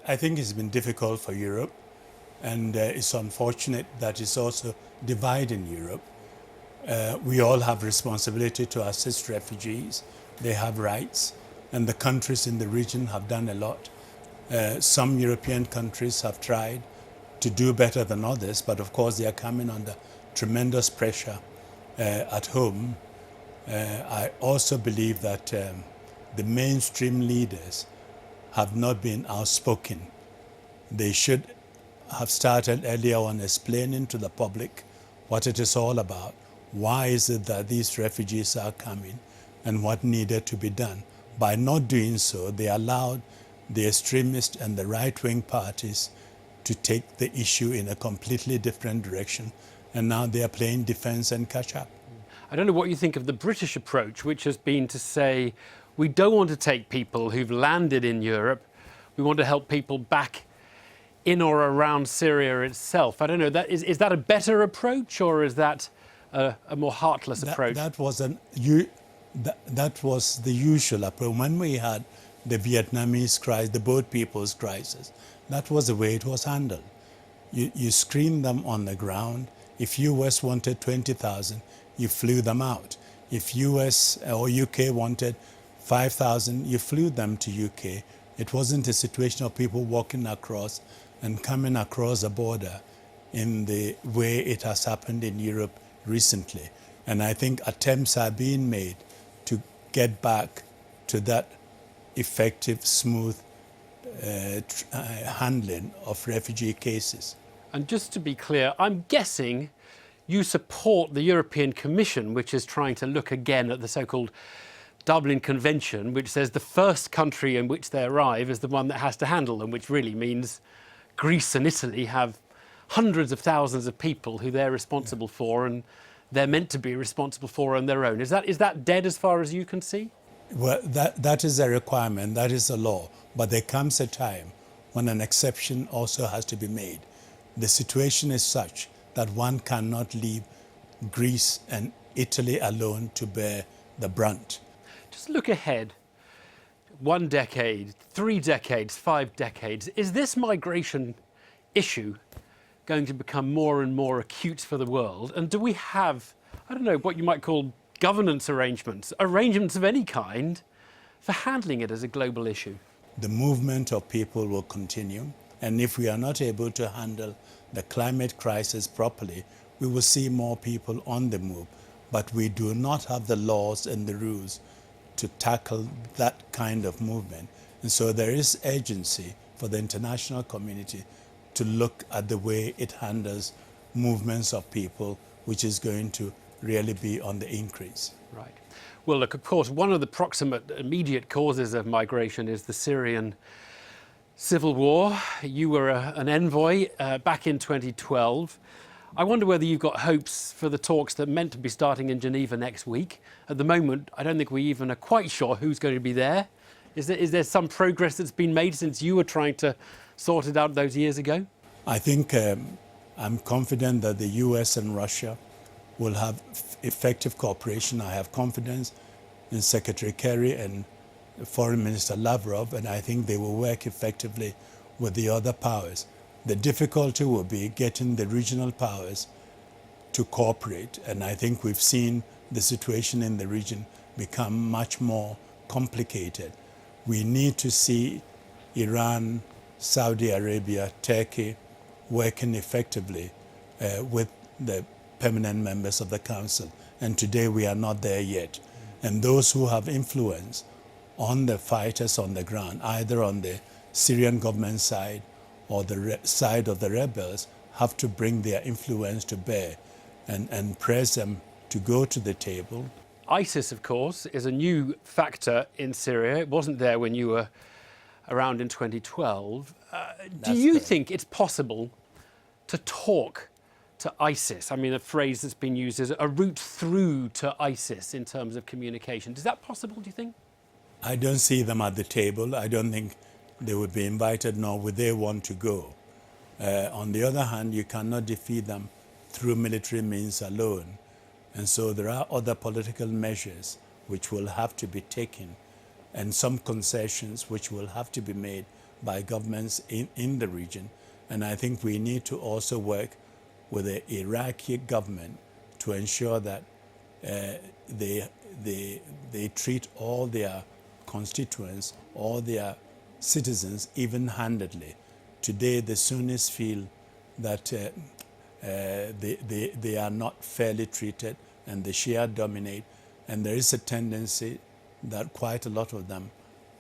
I think it's been difficult for Europe, and it's unfortunate that it's also dividing Europe. We all have responsibility to assist refugees. They have rights, and the countries in the region have done a lot. Some European countries have tried to do better than others, but of course they are coming under tremendous pressure at home. I also believe that the mainstream leaders have not been outspoken. They should have started earlier on explaining to the public what it is all about. Why is it that these refugees are coming and what needed to be done? By not doing so, they allowed the extremists and the right-wing parties to take the issue in a completely different direction, and now they are playing defense and catch up. I don't know what you think of the British approach, which has been to say, we don't want to take people who've landed in Europe, we want to help people back in or around Syria itself. I don't know, is that a better approach, or is that a more heartless approach? That was the usual approach. When we had the Vietnamese crisis, the boat people's crisis, that was the way it was handled. You screened them on the ground. If US wanted 20,000, you flew them out. If US or UK wanted 5,000, you flew them to UK. It wasn't a situation of people walking across and coming across the border in the way it has happened in Europe recently. And I think attempts are being made to get back to that effective, smooth handling of refugee cases. And just to be clear, I'm guessing you support the European Commission, which is trying to look again at the so-called Dublin Convention, which says the first country in which they arrive is the one that has to handle them, which really means Greece and Italy have hundreds of thousands of people who they're responsible for, and they're meant to be responsible for on their own. Is that dead as far as you can see? Well, that is a requirement, that is a law, but there comes a time when an exception also has to be made. The situation is such that one cannot leave Greece and Italy alone to bear the brunt. Just look ahead. 1 decade, 3 decades, 5 decades. Is this migration issue going to become more and more acute for the world? And do we have, I don't know, what you might call governance arrangements of any kind for handling it as a global issue? The movement of people will continue, and if we are not able to handle the climate crisis properly, we will see more people on the move. But we do not have the laws and the rules to tackle that kind of movement. And so there is urgency for the international community to look at the way it handles movements of people, which is going to really be on the increase. Right. Well, look, of course, one of the proximate immediate causes of migration is the Syrian civil war. You were an envoy back in 2012. I wonder whether you've got hopes for the talks that are meant to be starting in Geneva next week. At the moment, I don't think we even are quite sure who's going to be there. Is there some progress that's been made since you were trying to sort it out those years ago? I think I'm confident that the US and Russia will have effective cooperation. I have confidence in Secretary Kerry and Foreign Minister Lavrov, and I think they will work effectively with the other powers. The difficulty will be getting the regional powers to cooperate, and I think we've seen the situation in the region become much more complicated. We need to see Iran, Saudi Arabia, Turkey working effectively with the permanent members of the Council, and today we are not there yet. And those who have influence on the fighters on the ground, either on the Syrian government side or the side of the rebels, have to bring their influence to bear and press them to go to the table. ISIS, of course, is a new factor in Syria. It wasn't there when you were around in 2012. Do you think it's possible to talk to ISIS? I mean, a phrase that's been used as a route through to ISIS in terms of communication. Is that possible, do you think? I don't see them at the table. I don't think they would be invited, nor would they want to go. On the other hand, you cannot defeat them through military means alone. And so there are other political measures which will have to be taken, and some concessions which will have to be made by governments in the region. And I think we need to also work with the Iraqi government to ensure that they treat all their constituents, all their citizens even-handedly. Today, the Sunnis feel that they are not fairly treated, and the Shia dominate, and there is a tendency that quite a lot of them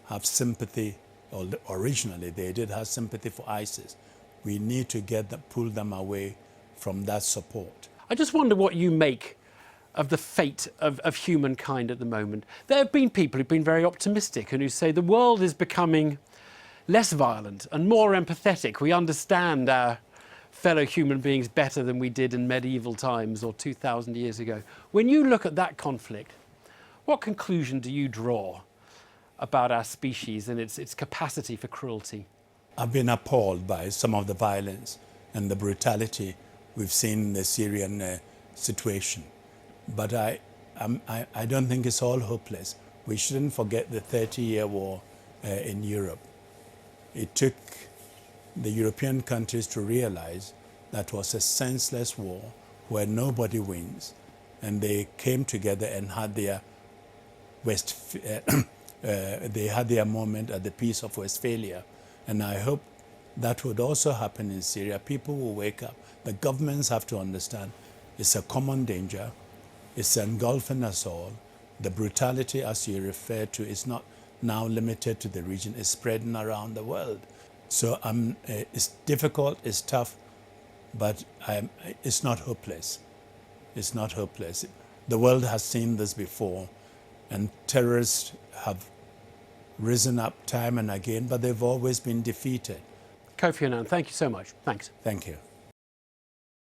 have sympathy, or originally they did have sympathy for ISIS. We need to pull them away from that support. I just wonder what you make of the fate of humankind at the moment. There have been people who've been very optimistic and who say the world is becoming less violent and more empathetic. We understand our fellow human beings better than we did in medieval times or 2,000 years ago. When you look at that conflict, what conclusion do you draw about our species and its capacity for cruelty? I've been appalled by some of the violence and the brutality we've seen in the Syrian situation. But I don't think it's all hopeless. We shouldn't forget the 30-year war in Europe. It took the European countries to realize that was a senseless war where nobody wins. And they came together and had their they had their moment at the Peace of Westphalia. And I hope that would also happen in Syria. People will wake up. The governments have to understand it's a common danger. It's engulfing us all. The brutality, as you refer to, is not now limited to the region. It's spreading around the world. So it's difficult, it's tough, but it's not hopeless. It's not hopeless. The world has seen this before, and terrorists have risen up time and again, but they've always been defeated. Kofi Annan, thank you so much. Thanks. Thank you.